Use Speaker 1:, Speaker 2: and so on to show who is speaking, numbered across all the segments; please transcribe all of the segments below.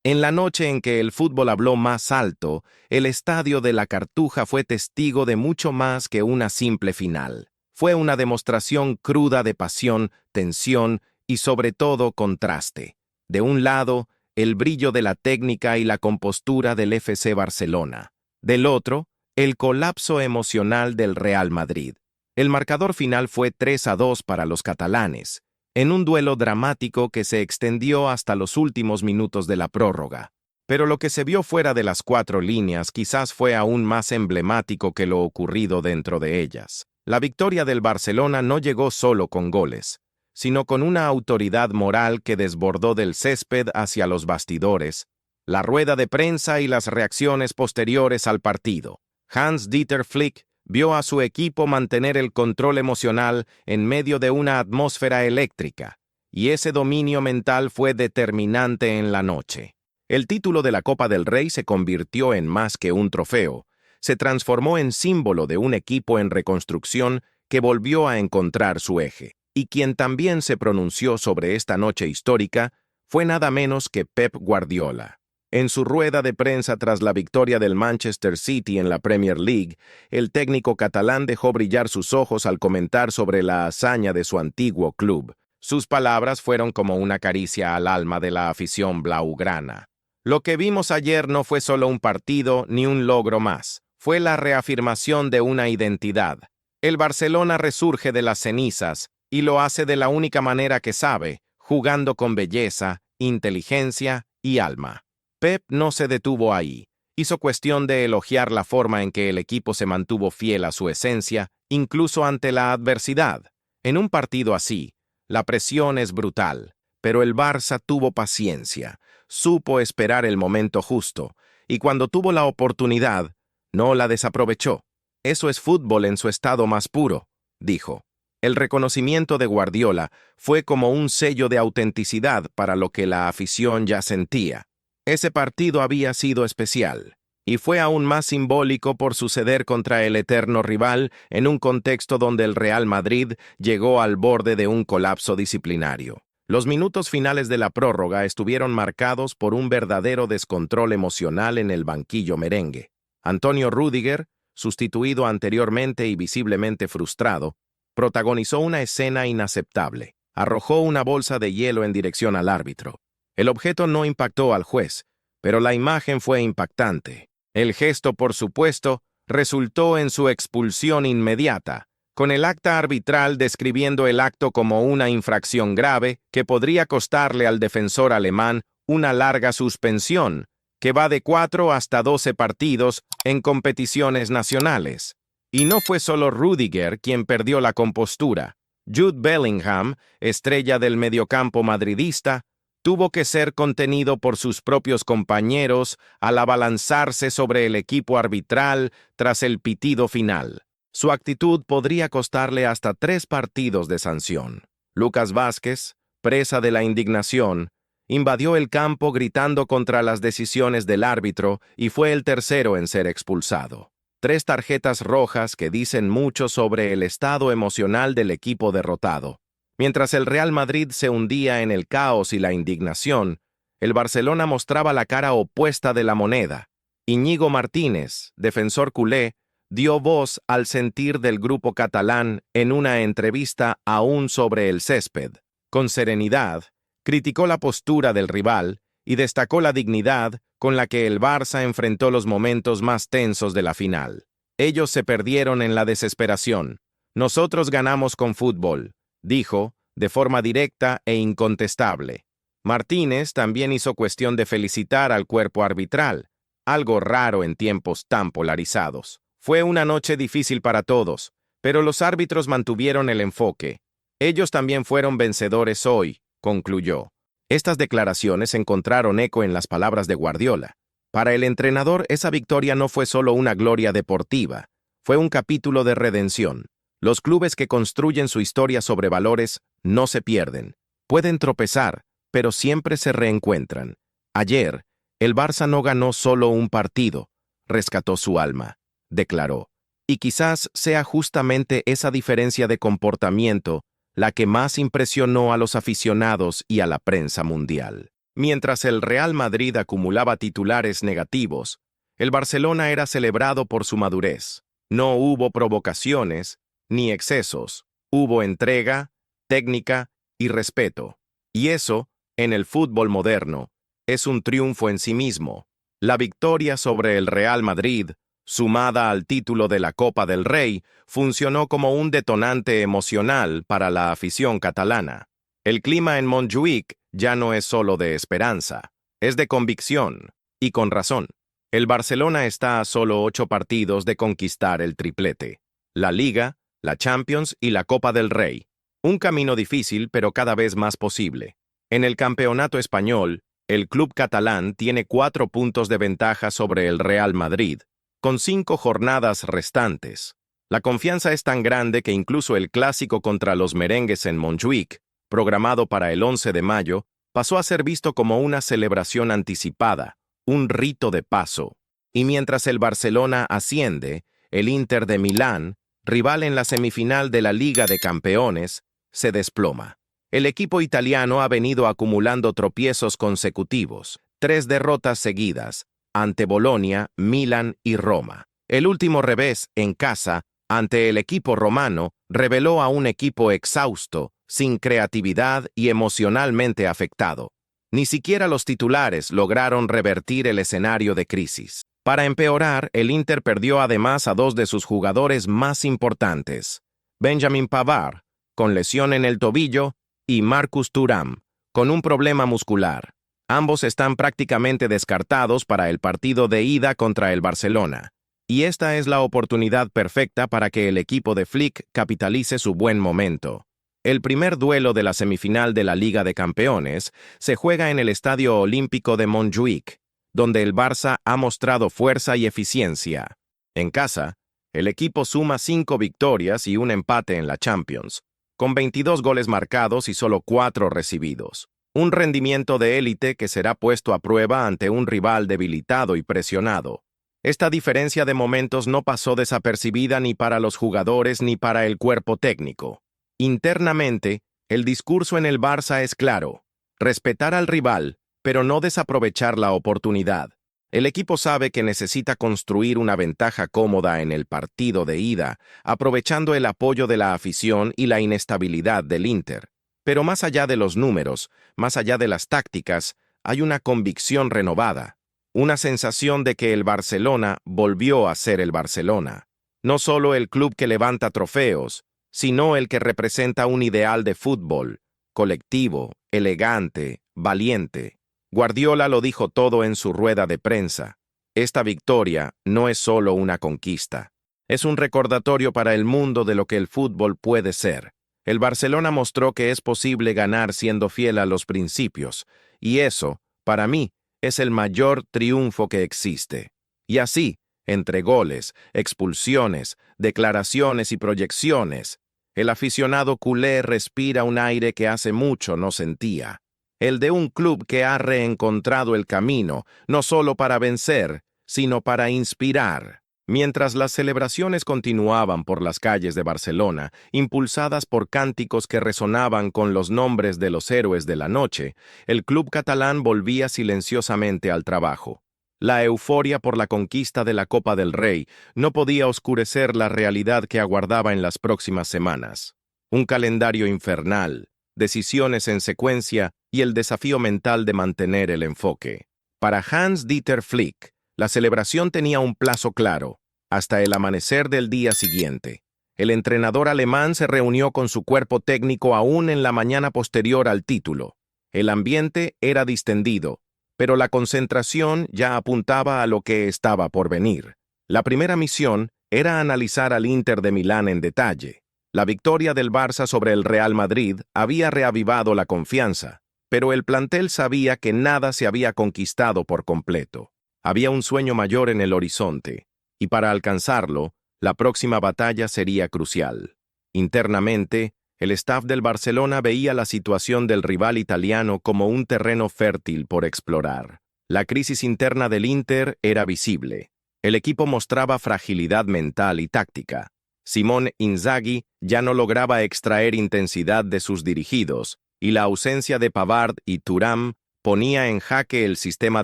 Speaker 1: En la noche en que el fútbol habló más alto, el estadio de la Cartuja fue testigo de mucho más que una simple final. Fue una demostración cruda de pasión, tensión y sobre todo contraste. De un lado, el brillo de la técnica y la compostura del FC Barcelona. Del otro, el colapso emocional del Real Madrid. El marcador final fue 3-2 para los catalanes, en un duelo dramático que se extendió hasta los últimos minutos de la prórroga. Pero lo que se vio fuera de las cuatro líneas quizás fue aún más emblemático que lo ocurrido dentro de ellas. La victoria del Barcelona no llegó solo con goles, sino con una autoridad moral que desbordó del césped hacia los bastidores, la rueda de prensa y las reacciones posteriores al partido. Hans-Dieter Flick vio a su equipo mantener el control emocional en medio de una atmósfera eléctrica, y ese dominio mental fue determinante en la noche. El título de la Copa del Rey se convirtió en más que un trofeo, se transformó en símbolo de un equipo en reconstrucción que volvió a encontrar su eje. Y quien también se pronunció sobre esta noche histórica fue nada menos que Pep Guardiola. En su rueda de prensa tras la victoria del Manchester City en la Premier League, el técnico catalán dejó brillar sus ojos al comentar sobre la hazaña de su antiguo club. Sus palabras fueron como una caricia al alma de la afición blaugrana. Lo que vimos ayer no fue solo un partido ni un logro más, fue la reafirmación de una identidad. El Barcelona resurge de las cenizas y lo hace de la única manera que sabe, jugando con belleza, inteligencia y alma. Pep no se detuvo ahí. Hizo cuestión de elogiar la forma en que el equipo se mantuvo fiel a su esencia, incluso ante la adversidad. En un partido así, la presión es brutal, pero el Barça tuvo paciencia, supo esperar el momento justo, y cuando tuvo la oportunidad, no la desaprovechó. Eso es fútbol en su estado más puro, dijo. El reconocimiento de Guardiola fue como un sello de autenticidad para lo que la afición ya sentía. Ese partido había sido especial, y fue aún más simbólico por suceder contra el eterno rival en un contexto donde el Real Madrid llegó al borde de un colapso disciplinario. Los minutos finales de la prórroga estuvieron marcados por un verdadero descontrol emocional en el banquillo merengue. Antonio Rüdiger, sustituido anteriormente y visiblemente frustrado, protagonizó una escena inaceptable. Arrojó una bolsa de hielo en dirección al árbitro. El objeto no impactó al juez, pero la imagen fue impactante. El gesto, por supuesto, resultó en su expulsión inmediata, con el acta arbitral describiendo el acto como una infracción grave que podría costarle al defensor alemán una larga suspensión, que va de 4 hasta 12 partidos en competiciones nacionales. Y no fue solo Rüdiger quien perdió la compostura. Jude Bellingham, estrella del mediocampo madridista, tuvo que ser contenido por sus propios compañeros al abalanzarse sobre el equipo arbitral tras el pitido final. Su actitud podría costarle hasta 3 partidos de sanción. Lucas Vázquez, presa de la indignación, invadió el campo gritando contra las decisiones del árbitro y fue el tercero en ser expulsado. 3 tarjetas rojas que dicen mucho sobre el estado emocional del equipo derrotado. Mientras el Real Madrid se hundía en el caos y la indignación, el Barcelona mostraba la cara opuesta de la moneda. Íñigo Martínez, defensor culé, dio voz al sentir del grupo catalán en una entrevista aún sobre el césped. Con serenidad, criticó la postura del rival y destacó la dignidad con la que el Barça enfrentó los momentos más tensos de la final. Ellos se perdieron en la desesperación. Nosotros ganamos con fútbol, dijo, de forma directa e incontestable. Martínez también hizo cuestión de felicitar al cuerpo arbitral, algo raro en tiempos tan polarizados. Fue una noche difícil para todos, pero los árbitros mantuvieron el enfoque. Ellos también fueron vencedores hoy, concluyó. Estas declaraciones encontraron eco en las palabras de Guardiola. Para el entrenador, esa victoria no fue solo una gloria deportiva, fue un capítulo de redención. Los clubes que construyen su historia sobre valores no se pierden. Pueden tropezar, pero siempre se reencuentran. Ayer, el Barça no ganó solo un partido, rescató su alma, declaró. Y quizás sea justamente esa diferencia de comportamiento la que más impresionó a los aficionados y a la prensa mundial. Mientras el Real Madrid acumulaba titulares negativos, el Barcelona era celebrado por su madurez. No hubo provocaciones ni excesos, hubo entrega, técnica y respeto. Y eso, en el fútbol moderno, es un triunfo en sí mismo. La victoria sobre el Real Madrid, sumada al título de la Copa del Rey, funcionó como un detonante emocional para la afición catalana. El clima en Montjuïc ya no es solo de esperanza, es de convicción, y con razón. El Barcelona está a solo 8 partidos de conquistar el triplete: la Liga, la Champions y la Copa del Rey. Un camino difícil, pero cada vez más posible. En el campeonato español, el club catalán tiene 4 puntos de ventaja sobre el Real Madrid, con 5 jornadas restantes. La confianza es tan grande que incluso el clásico contra los merengues en Montjuïc, programado para el 11 de mayo, pasó a ser visto como una celebración anticipada, un rito de paso. Y mientras el Barcelona asciende, el Inter de Milán, rival en la semifinal de la Liga de Campeones, se desploma. El equipo italiano ha venido acumulando tropiezos consecutivos, 3 derrotas seguidas, ante Bolonia, Milan y Roma. El último revés, en casa, ante el equipo romano, reveló a un equipo exhausto, sin creatividad y emocionalmente afectado. Ni siquiera los titulares lograron revertir el escenario de crisis. Para empeorar, el Inter perdió además a 2 de sus jugadores más importantes: Benjamin Pavard, con lesión en el tobillo, y Marcus Thuram, con un problema muscular. Ambos están prácticamente descartados para el partido de ida contra el Barcelona. Y esta es la oportunidad perfecta para que el equipo de Flick capitalice su buen momento. El primer duelo de la semifinal de la Liga de Campeones se juega en el Estadio Olímpico de Montjuïc, donde el Barça ha mostrado fuerza y eficiencia. En casa, el equipo suma 5 victorias y un empate en la Champions, con 22 goles marcados y solo 4 recibidos. Un rendimiento de élite que será puesto a prueba ante un rival debilitado y presionado. Esta diferencia de momentos no pasó desapercibida ni para los jugadores ni para el cuerpo técnico. Internamente, el discurso en el Barça es claro: respetar al rival, pero no desaprovechar la oportunidad. El equipo sabe que necesita construir una ventaja cómoda en el partido de ida, aprovechando el apoyo de la afición y la inestabilidad del Inter. Pero más allá de los números, más allá de las tácticas, hay una convicción renovada, una sensación de que el Barcelona volvió a ser el Barcelona. No solo el club que levanta trofeos, sino el que representa un ideal de fútbol, colectivo, elegante, valiente. Guardiola lo dijo todo en su rueda de prensa: esta victoria no es solo una conquista, es un recordatorio para el mundo de lo que el fútbol puede ser. El Barcelona mostró que es posible ganar siendo fiel a los principios, y eso, para mí, es el mayor triunfo que existe. Y así, entre goles, expulsiones, declaraciones y proyecciones, el aficionado culé respira un aire que hace mucho no sentía. El de un club que ha reencontrado el camino, no solo para vencer, sino para inspirar. Mientras las celebraciones continuaban por las calles de Barcelona, impulsadas por cánticos que resonaban con los nombres de los héroes de la noche, el club catalán volvía silenciosamente al trabajo. La euforia por la conquista de la Copa del Rey no podía oscurecer la realidad que aguardaba en las próximas semanas. Un calendario infernal, decisiones en secuencia y el desafío mental de mantener el enfoque. Para Hans-Dieter Flick, la celebración tenía un plazo claro: hasta el amanecer del día siguiente. El entrenador alemán se reunió con su cuerpo técnico aún en la mañana posterior al título. El ambiente era distendido, pero la concentración ya apuntaba a lo que estaba por venir. La primera misión era analizar al Inter de Milán en detalle. La victoria del Barça sobre el Real Madrid había reavivado la confianza, pero el plantel sabía que nada se había conquistado por completo. Había un sueño mayor en el horizonte, y para alcanzarlo, la próxima batalla sería crucial. Internamente, el staff del Barcelona veía la situación del rival italiano como un terreno fértil por explorar. La crisis interna del Inter era visible. El equipo mostraba fragilidad mental y táctica. Simone Inzaghi ya no lograba extraer intensidad de sus dirigidos, y la ausencia de Pavard y Thuram ponía en jaque el sistema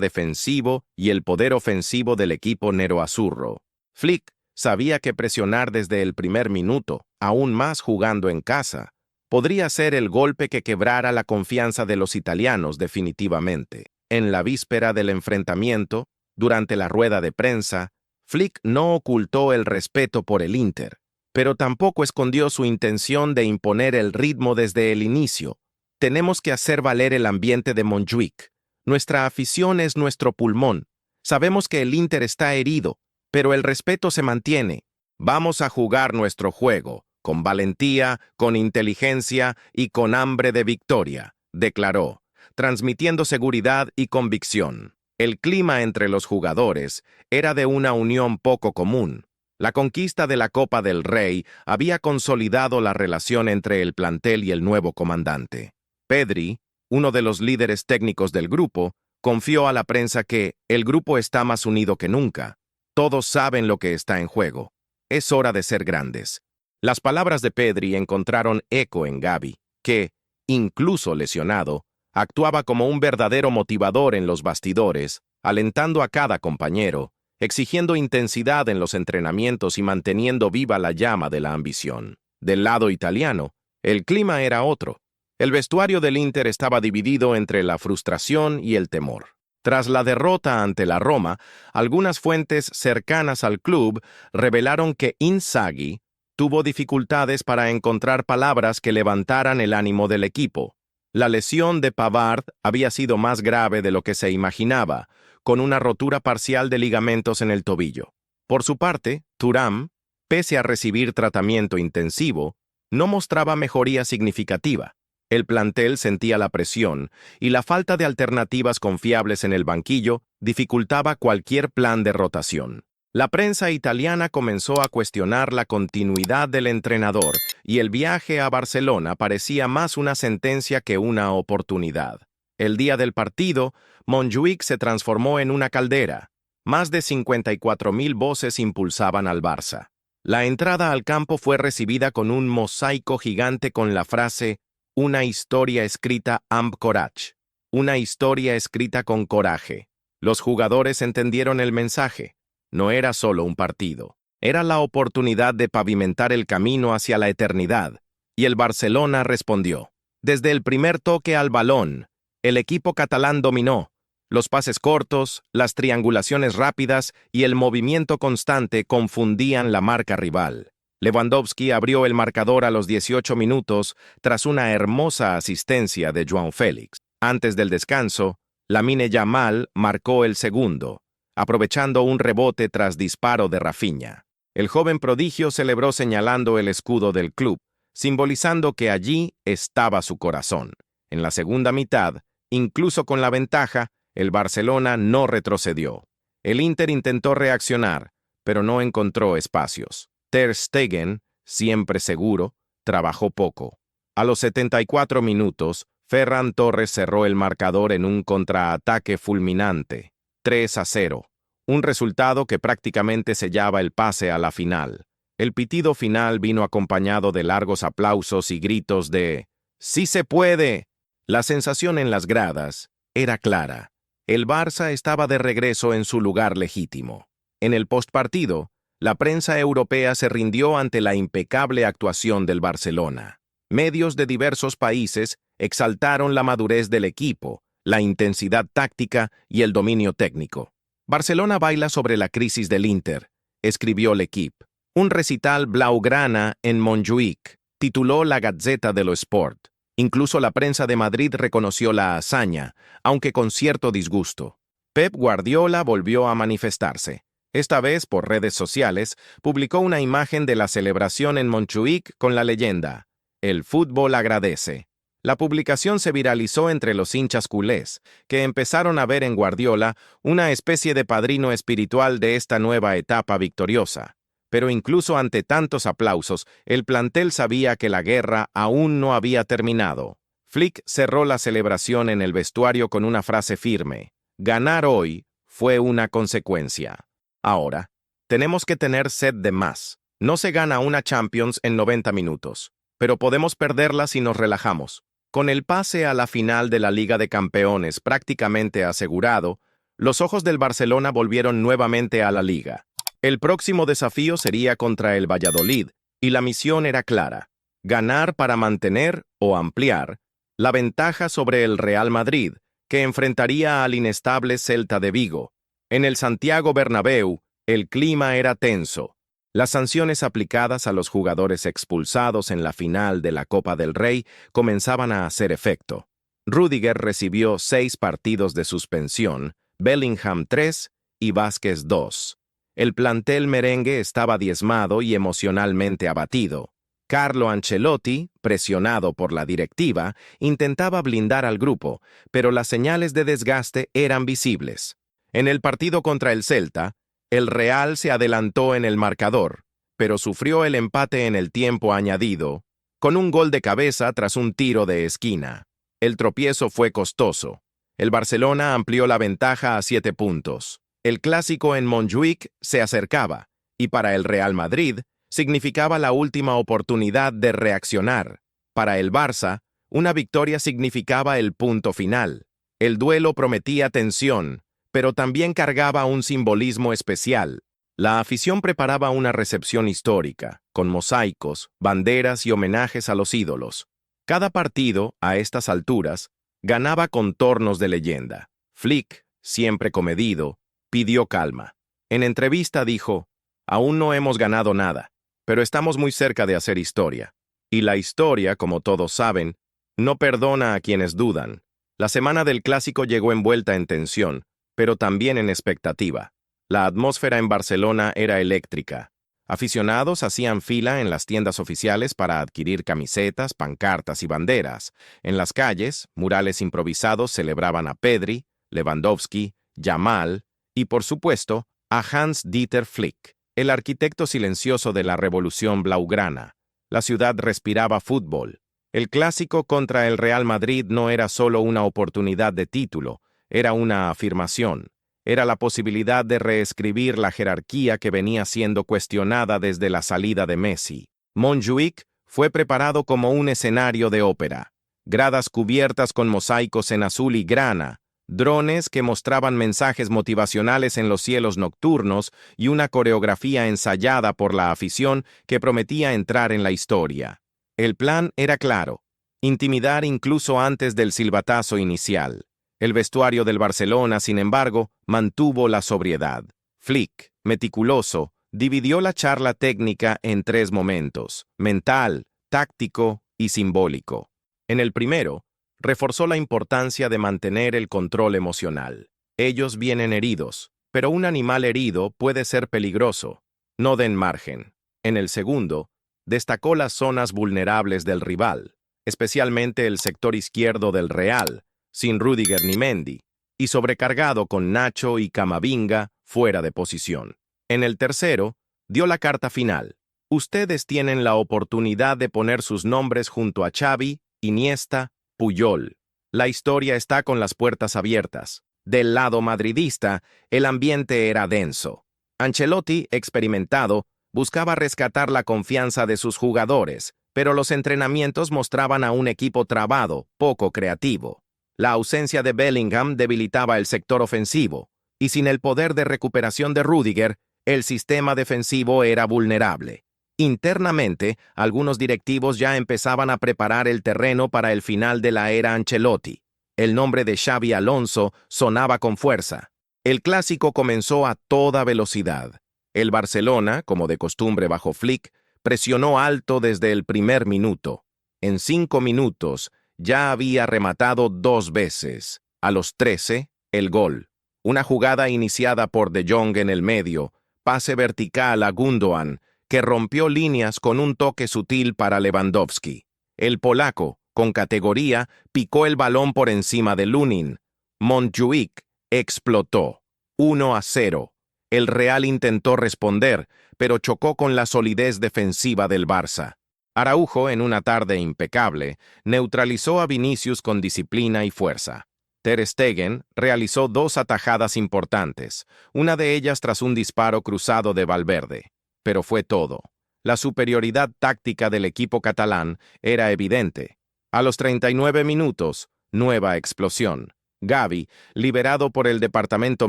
Speaker 1: defensivo y el poder ofensivo del equipo neroazzurro. Flick sabía que presionar desde el primer minuto, aún más jugando en casa, podría ser el golpe que quebrara la confianza de los italianos definitivamente. En la víspera del enfrentamiento, durante la rueda de prensa, Flick no ocultó el respeto por el Inter, pero tampoco escondió su intención de imponer el ritmo desde el inicio. Tenemos que hacer valer el ambiente de Montjuic. Nuestra afición es nuestro pulmón. Sabemos que el Inter está herido, pero el respeto se mantiene. Vamos a jugar nuestro juego, con valentía, con inteligencia y con hambre de victoria, declaró, transmitiendo seguridad y convicción. El clima entre los jugadores era de una unión poco común. La conquista de la Copa del Rey había consolidado la relación entre el plantel y el nuevo comandante. Pedri, uno de los líderes técnicos del grupo, confió a la prensa que el grupo está más unido que nunca. Todos saben lo que está en juego. Es hora de ser grandes. Las palabras de Pedri encontraron eco en Gavi, que, incluso lesionado, actuaba como un verdadero motivador en los bastidores, alentando a cada compañero, exigiendo intensidad en los entrenamientos y manteniendo viva la llama de la ambición. Del lado italiano, el clima era otro. El vestuario del Inter estaba dividido entre la frustración y el temor. Tras la derrota ante la Roma, algunas fuentes cercanas al club revelaron que Inzaghi tuvo dificultades para encontrar palabras que levantaran el ánimo del equipo. La lesión de Pavard había sido más grave de lo que se imaginaba, con una rotura parcial de ligamentos en el tobillo. Por su parte, Thuram, pese a recibir tratamiento intensivo, no mostraba mejoría significativa. El plantel sentía la presión y la falta de alternativas confiables en el banquillo dificultaba cualquier plan de rotación. La prensa italiana comenzó a cuestionar la continuidad del entrenador y el viaje a Barcelona parecía más una sentencia que una oportunidad. El día del partido, Montjuic se transformó en una caldera. Más de 54.000 voces impulsaban al Barça. La entrada al campo fue recibida con un mosaico gigante con la frase «Una historia escrita amb courage», una historia escrita con coraje. Los jugadores entendieron el mensaje. No era solo un partido. Era la oportunidad de pavimentar el camino hacia la eternidad. Y el Barcelona respondió. Desde el primer toque al balón, el equipo catalán dominó. Los pases cortos, las triangulaciones rápidas y el movimiento constante confundían la marca rival. Lewandowski abrió el marcador a los 18 minutos tras una hermosa asistencia de João Félix. Antes del descanso, Lamine Yamal marcó el segundo, aprovechando un rebote tras disparo de Rafinha. El joven prodigio celebró señalando el escudo del club, simbolizando que allí estaba su corazón. En la segunda mitad, incluso con la ventaja, el Barcelona no retrocedió. El Inter intentó reaccionar, pero no encontró espacios. Ter Stegen, siempre seguro, trabajó poco. A los 74 minutos, Ferran Torres cerró el marcador en un contraataque fulminante, 3-0, un resultado que prácticamente sellaba el pase a la final. El pitido final vino acompañado de largos aplausos y gritos de «¡Sí se puede!». La sensación en las gradas era clara. El Barça estaba de regreso en su lugar legítimo. En el postpartido, la prensa europea se rindió ante la impecable actuación del Barcelona. Medios de diversos países exaltaron la madurez del equipo, la intensidad táctica y el dominio técnico. Barcelona baila sobre la crisis del Inter, escribió l'Equipe. Un recital blaugrana en Montjuic, tituló la Gazzetta dello Sport. Incluso la prensa de Madrid reconoció la hazaña, aunque con cierto disgusto. Pep Guardiola volvió a manifestarse. Esta vez, por redes sociales, publicó una imagen de la celebración en Montjuic con la leyenda «El fútbol agradece». La publicación se viralizó entre los hinchas culés, que empezaron a ver en Guardiola una especie de padrino espiritual de esta nueva etapa victoriosa. Pero incluso ante tantos aplausos, el plantel sabía que la guerra aún no había terminado. Flick cerró la celebración en el vestuario con una frase firme: «Ganar hoy fue una consecuencia». Ahora, tenemos que tener sed de más. No se gana una Champions en 90 minutos, pero podemos perderla si nos relajamos. Con el pase a la final de la Liga de Campeones prácticamente asegurado, los ojos del Barcelona volvieron nuevamente a la Liga. El próximo desafío sería contra el Valladolid, y la misión era clara: ganar para mantener o ampliar la ventaja sobre el Real Madrid, que enfrentaría al inestable Celta de Vigo. En el Santiago Bernabéu, el clima era tenso. Las sanciones aplicadas a los jugadores expulsados en la final de la Copa del Rey comenzaban a hacer efecto. Rüdiger recibió 6 partidos de suspensión, Bellingham 3 y Vázquez 2. El plantel merengue estaba diezmado y emocionalmente abatido. Carlo Ancelotti, presionado por la directiva, intentaba blindar al grupo, pero las señales de desgaste eran visibles. En el partido contra el Celta, el Real se adelantó en el marcador, pero sufrió el empate en el tiempo añadido, con un gol de cabeza tras un tiro de esquina. El tropiezo fue costoso. El Barcelona amplió la ventaja a 7 puntos. El clásico en Montjuïc se acercaba, y para el Real Madrid significaba la última oportunidad de reaccionar. Para el Barça, una victoria significaba el punto final. El duelo prometía tensión, pero también cargaba un simbolismo especial. La afición preparaba una recepción histórica, con mosaicos, banderas y homenajes a los ídolos. Cada partido, a estas alturas, ganaba contornos de leyenda. Flick, siempre comedido, pidió calma. En entrevista dijo: «Aún no hemos ganado nada, pero estamos muy cerca de hacer historia. Y la historia, como todos saben, no perdona a quienes dudan». La semana del clásico llegó envuelta en tensión, pero también en expectativa. La atmósfera en Barcelona era eléctrica. Aficionados hacían fila en las tiendas oficiales para adquirir camisetas, pancartas y banderas. En las calles, murales improvisados celebraban a Pedri, Lewandowski, Yamal y, por supuesto, a Hans-Dieter Flick, el arquitecto silencioso de la revolución blaugrana. La ciudad respiraba fútbol. El clásico contra el Real Madrid no era solo una oportunidad de título, era una afirmación. Era la posibilidad de reescribir la jerarquía que venía siendo cuestionada desde la salida de Messi. Montjuïc fue preparado como un escenario de ópera. Gradas cubiertas con mosaicos en azul y grana, drones que mostraban mensajes motivacionales en los cielos nocturnos y una coreografía ensayada por la afición que prometía entrar en la historia. El plan era claro: intimidar incluso antes del silbatazo inicial. El vestuario del Barcelona, sin embargo, mantuvo la sobriedad. Flick, meticuloso, dividió la charla técnica en 3 momentos: mental, táctico y simbólico. En el primero, reforzó la importancia de mantener el control emocional. Ellos vienen heridos, pero un animal herido puede ser peligroso. No den margen. En el segundo, destacó las zonas vulnerables del rival, especialmente el sector izquierdo del Real, sin Rüdiger ni Mendy, y sobrecargado con Nacho y Camavinga fuera de posición. En el tercero, dio la carta final: ustedes tienen la oportunidad de poner sus nombres junto a Xavi, Iniesta, Puyol. La historia está con las puertas abiertas. Del lado madridista, el ambiente era denso. Ancelotti, experimentado, buscaba rescatar la confianza de sus jugadores, pero los entrenamientos mostraban a un equipo trabado, poco creativo. La ausencia de Bellingham debilitaba el sector ofensivo, y sin el poder de recuperación de Rüdiger, el sistema defensivo era vulnerable. Internamente, algunos directivos ya empezaban a preparar el terreno para el final de la era Ancelotti. El nombre de Xabi Alonso sonaba con fuerza. El clásico comenzó a toda velocidad. El Barcelona, como de costumbre bajo Flick, presionó alto desde el primer minuto. En 5 minutos, ya había rematado 2 veces. A los 13, el gol. Una jugada iniciada por De Jong en el medio, pase vertical a Gundogan, que rompió líneas con un toque sutil para Lewandowski. El polaco, con categoría, picó el balón por encima de Lunin. Montjuïc explotó. 1-0. El Real intentó responder, pero chocó con la solidez defensiva del Barça. Araujo, en una tarde impecable, neutralizó a Vinicius con disciplina y fuerza. Ter Stegen realizó 2 atajadas importantes, una de ellas tras un disparo cruzado de Valverde. Pero fue todo. La superioridad táctica del equipo catalán era evidente. A los 39 minutos, nueva explosión. Gavi, liberado por el departamento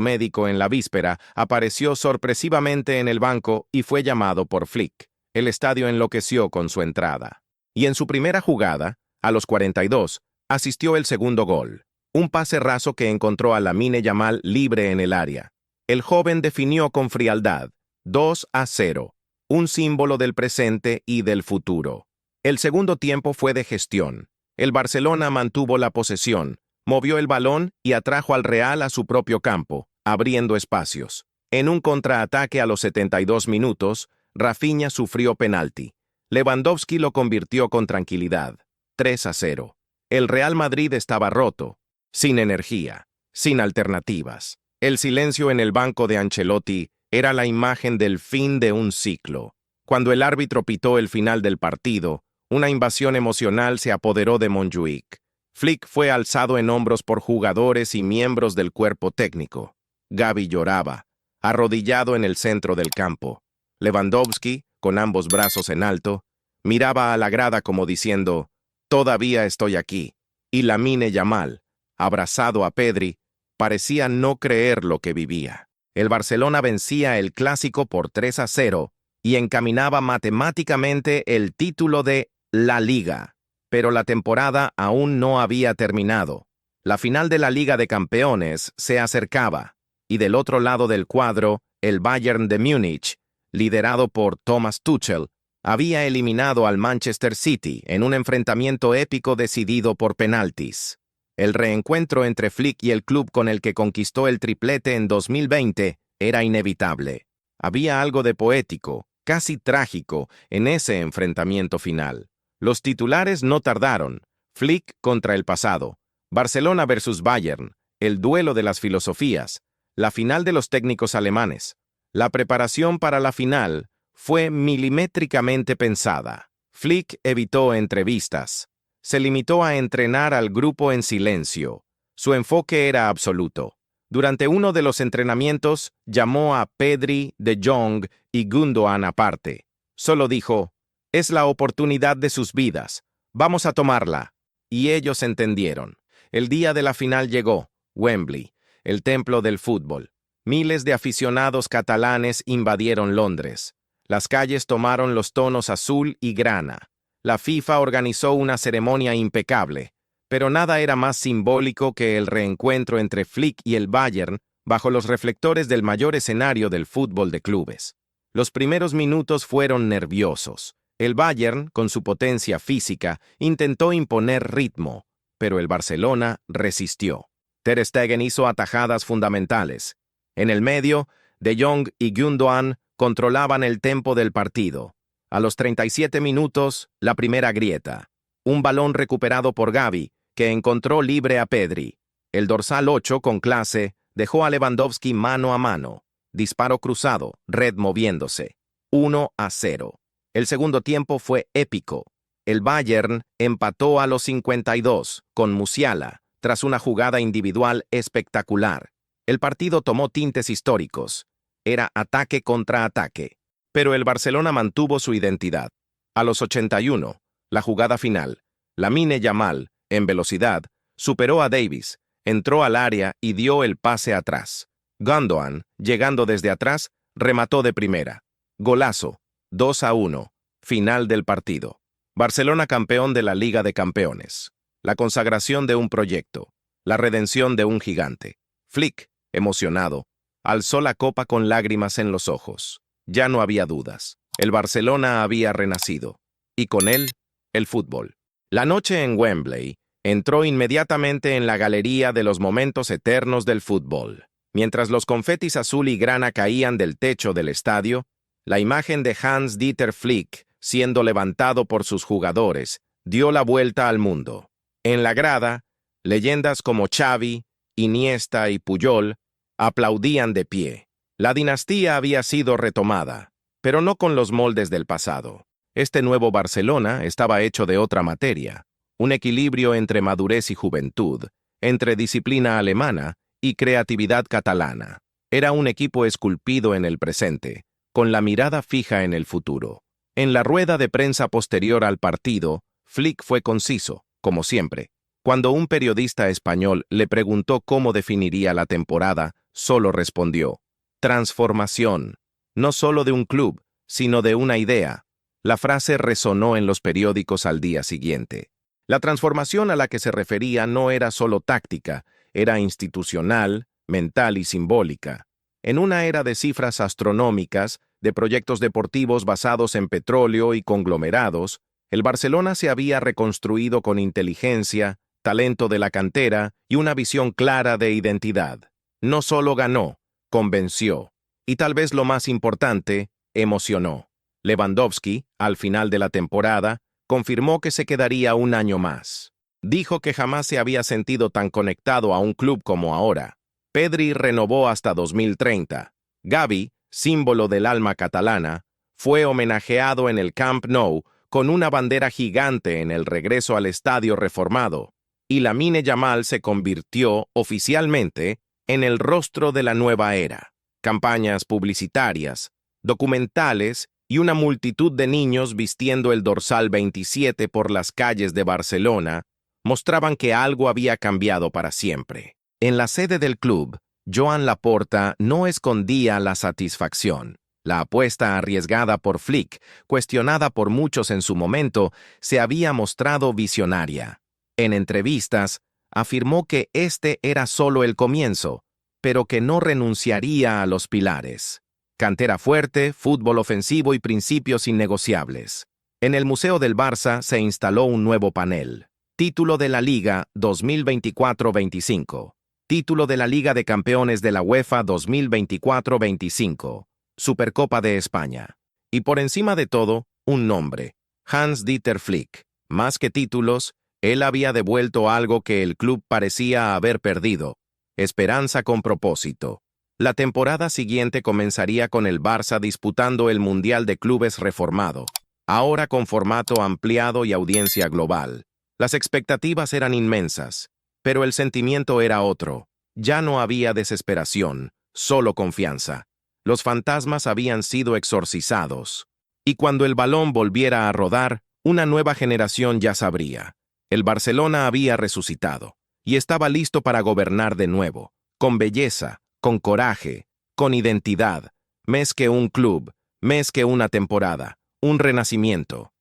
Speaker 1: médico en la víspera, apareció sorpresivamente en el banco y fue llamado por Flick. El estadio enloqueció con su entrada. Y en su primera jugada, a los 42, asistió el segundo gol. Un pase raso que encontró a Lamine Yamal libre en el área. El joven definió con frialdad, 2-0, un símbolo del presente y del futuro. El segundo tiempo fue de gestión. El Barcelona mantuvo la posesión, movió el balón y atrajo al Real a su propio campo, abriendo espacios. En un contraataque a los 72 minutos, Rafinha sufrió penalti. Lewandowski lo convirtió con tranquilidad, 3-0. El Real Madrid estaba roto, sin energía, sin alternativas. El silencio en el banco de Ancelotti era la imagen del fin de un ciclo. Cuando el árbitro pitó el final del partido, una invasión emocional se apoderó de Montjuic. Flick fue alzado en hombros por jugadores y miembros del cuerpo técnico. Gavi lloraba, arrodillado en el centro del campo. Lewandowski, con ambos brazos en alto, miraba a la grada como diciendo, «Todavía estoy aquí». Y Lamine Yamal, abrazado a Pedri, parecía no creer lo que vivía. El Barcelona vencía el Clásico por 3-0 y encaminaba matemáticamente el título de La Liga. Pero la temporada aún no había terminado. La final de la Liga de Campeones se acercaba, y del otro lado del cuadro, el Bayern de Múnich, liderado por Thomas Tuchel, había eliminado al Manchester City en un enfrentamiento épico decidido por penaltis. El reencuentro entre Flick y el club con el que conquistó el triplete en 2020 era inevitable. Había algo de poético, casi trágico, en ese enfrentamiento final. Los titulares no tardaron. Flick contra el pasado. Barcelona versus Bayern. El duelo de las filosofías. La final de los técnicos alemanes. La preparación para la final fue milimétricamente pensada. Flick evitó entrevistas. Se limitó a entrenar al grupo en silencio. Su enfoque era absoluto. Durante uno de los entrenamientos, llamó a Pedri, De Jong y Gundogan aparte. Solo dijo, «Es la oportunidad de sus vidas. Vamos a tomarla». Y ellos entendieron. El día de la final llegó, Wembley, el templo del fútbol. Miles de aficionados catalanes invadieron Londres. Las calles tomaron los tonos azul y grana. La FIFA organizó una ceremonia impecable, pero nada era más simbólico que el reencuentro entre Flick y el Bayern bajo los reflectores del mayor escenario del fútbol de clubes. Los primeros minutos fueron nerviosos. El Bayern, con su potencia física, intentó imponer ritmo, pero el Barcelona resistió. Ter Stegen hizo atajadas fundamentales. En el medio, De Jong y Gundogan controlaban el tempo del partido. A los 37 minutos, la primera grieta. Un balón recuperado por Gavi, que encontró libre a Pedri. El dorsal 8, con clase, dejó a Lewandowski mano a mano. Disparo cruzado, red moviéndose. 1-0. El segundo tiempo fue épico. El Bayern empató a los 52, con Musiala, tras una jugada individual espectacular. El partido tomó tintes históricos. Era ataque contra ataque. Pero el Barcelona mantuvo su identidad. A los 81, la jugada final, Lamine Yamal, en velocidad, superó a Davis, entró al área y dio el pase atrás. Gundogan, llegando desde atrás, remató de primera. Golazo, 2-1, final del partido. Barcelona campeón de la Liga de Campeones. La consagración de un proyecto. La redención de un gigante. Flick, emocionado, alzó la copa con lágrimas en los ojos. Ya no había dudas. El Barcelona había renacido. Y con él, el fútbol. La noche en Wembley entró inmediatamente en la galería de los momentos eternos del fútbol. Mientras los confetis azul y grana caían del techo del estadio, la imagen de Hans-Dieter Flick, siendo levantado por sus jugadores, dio la vuelta al mundo. En la grada, leyendas como Xavi, Iniesta y Puyol aplaudían de pie. La dinastía había sido retomada, pero no con los moldes del pasado. Este nuevo Barcelona estaba hecho de otra materia, un equilibrio entre madurez y juventud, entre disciplina alemana y creatividad catalana. Era un equipo esculpido en el presente, con la mirada fija en el futuro. En la rueda de prensa posterior al partido, Flick fue conciso. como siempre. Cuando un periodista español le preguntó cómo definiría la temporada, solo respondió: transformación, no solo de un club, sino de una idea. La frase resonó en los periódicos al día siguiente. La transformación a la que se refería no era solo táctica, era institucional, mental y simbólica. En una era de cifras astronómicas, de proyectos deportivos basados en petróleo y conglomerados, el Barcelona se había reconstruido con inteligencia, talento de la cantera y una visión clara de identidad. No solo ganó, convenció. Y tal vez lo más importante, emocionó. Lewandowski, al final de la temporada, confirmó que se quedaría un año más. Dijo que jamás se había sentido tan conectado a un club como ahora. Pedri renovó hasta 2030. Gavi, símbolo del alma catalana, fue homenajeado en el Camp Nou con una bandera gigante en el regreso al estadio reformado, y Lamine Yamal se convirtió oficialmente en el rostro de la nueva era. Campañas publicitarias, documentales y una multitud de niños vistiendo el dorsal 27 por las calles de Barcelona mostraban que algo había cambiado para siempre. En la sede del club, Joan Laporta no escondía la satisfacción. La apuesta arriesgada por Flick, cuestionada por muchos en su momento, se había mostrado visionaria. En entrevistas, afirmó que este era solo el comienzo, pero que no renunciaría a los pilares: cantera fuerte, fútbol ofensivo y principios innegociables. En el Museo del Barça se instaló un nuevo panel: título de la Liga 2024-25, título de la Liga de Campeones de la UEFA 2024-25, Supercopa de España. Y por encima de todo, un nombre: Hans-Dieter Flick. Más que títulos, él había devuelto algo que el club parecía haber perdido: esperanza con propósito. La temporada siguiente comenzaría con el Barça disputando el Mundial de Clubes reformado, ahora con formato ampliado y audiencia global. Las expectativas eran inmensas, pero el sentimiento era otro. Ya no había desesperación, solo confianza. Los fantasmas habían sido exorcizados. Y cuando el balón volviera a rodar, una nueva generación ya sabría: el Barcelona había resucitado y estaba listo para gobernar de nuevo, con belleza, con coraje, con identidad, más que un club, más que una temporada, un renacimiento.